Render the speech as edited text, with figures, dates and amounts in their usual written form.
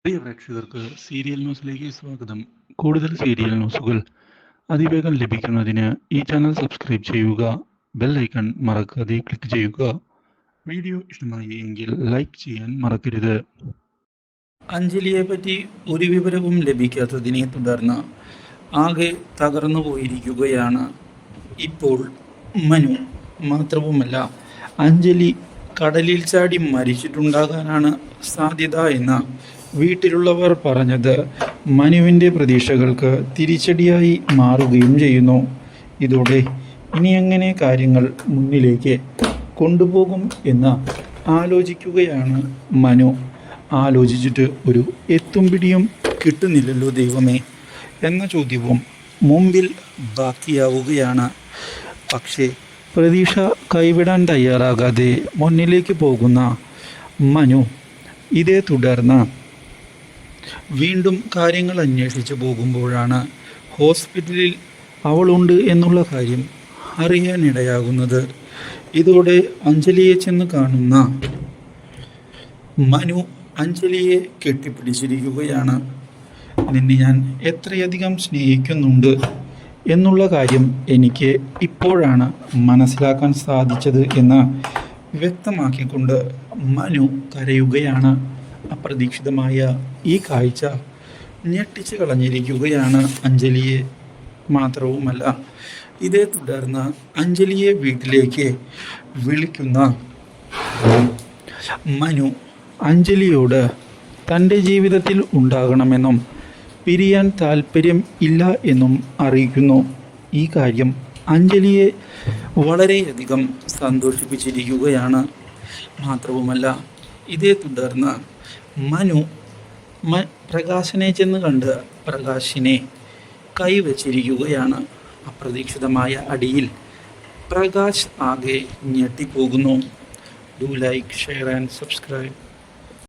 പ്രിയ പ്രേക്ഷകർക്ക് സീരിയൽ ന്യൂസിലേക്ക് സ്വാഗതം. കൂടുതൽ സീരിയൽ ന്യൂസുകൾ അതിവേഗം ലഭിക്കുന്നതിന് ഈ ചാനൽ സബ്സ്ക്രൈബ് ചെയ്യുക. ബെൽ ഐക്കൺ മറക്കാതെ ക്ലിക്ക് ചെയ്യുക. വീഡിയോ ഇഷ്ടമായി എങ്കിൽ ലൈക്ക് ചെയ്യാൻ മറക്കരുത്. അഞ്ജലിയെ പറ്റി ഒരു വിവരവും ലഭിക്കാത്തതിനെ തുടർന്ന് ആകെ തകർന്നു പോയിരിക്കുകയാണ് ഇപ്പോൾ മനു. മാത്രവുമല്ല, അഞ്ജലി കടലിൽ ചാടി മരിച്ചിട്ടുണ്ടാകാനാണ് സാധ്യത എന്ന് വീട്ടിലുള്ളവർ പറഞ്ഞത് മനുവിൻ്റെ പ്രതീക്ഷകൾക്ക് തിരിച്ചടിയായി മാറുകയും ചെയ്യുന്നു. ഇതോടെ ഇനി എങ്ങനെ കാര്യങ്ങൾ മുന്നിലേക്ക് കൊണ്ടുപോകും എന്ന് ആലോചിക്കുകയാണ് മനു. ആലോചിച്ചിട്ട് ഒരു എത്തും പിടിയും കിട്ടുന്നില്ലല്ലോ ദൈവമേ എന്ന ചോദ്യവും മുമ്പിൽ ബാക്കിയാവുകയാണ്. പക്ഷേ പ്രതീക്ഷ കൈവിടാൻ തയ്യാറാകാതെ മുന്നിലേക്ക് പോകുന്ന മനു ഇതേ തുടർന്ന് വീണ്ടും കാര്യങ്ങൾ അന്വേഷിച്ച് പോകുമ്പോഴാണ് ഹോസ്പിറ്റലിൽ അവളുണ്ട് എന്നുള്ള കാര്യം അറിയാനിടയാകുന്നത്. ഇതോടെ അഞ്ജലിയെ ചെന്ന് കാണുന്ന മനു അഞ്ജലിയെ കെട്ടിപ്പിടിച്ചിരിക്കുകയാണ്. നിന്നെ ഞാൻ എത്രയധികം സ്നേഹിക്കുന്നുണ്ട് എന്നുള്ള കാര്യം എനിക്ക് ഇപ്പോഴാണ് മനസ്സിലാക്കാൻ സാധിച്ചത് എന്ന് വ്യക്തമാക്കിക്കൊണ്ട് മനു കരയുകയാണ്. അപ്രതീക്ഷിതമായ ഈ കാഴ്ച ഞെട്ടിച്ച് കളഞ്ഞിരിക്കുകയാണ് അഞ്ജലിയെ. മാത്രവുമല്ല, ഇതേ തുടർന്ന് അഞ്ജലിയെ വീട്ടിലേക്ക് വിളിക്കുന്ന മനു അഞ്ജലിയോട് തൻ്റെ ജീവിതത്തിൽ ഉണ്ടാകണമെന്നും പിരിയാൻ താല്പര്യം ഇല്ല എന്നും അറിയിക്കുന്നു. ഈ കാര്യം അഞ്ജലിയെ വളരെയധികം സന്തോഷിപ്പിച്ചിരിക്കുകയാണ്. മാത്രവുമല്ല, ഇതേ തുടർന്ന് മനു പ്രകാശിനെ ചെന്ന് കണ്ട് പ്രകാശിനെ കൈവച്ചിരിക്കുകയാണ്. അപ്രതീക്ഷിതമായ അടിയിൽ പ്രകാശ് ആകെ ഞെട്ടിപ്പോകുന്നു. Do like, share and subscribe.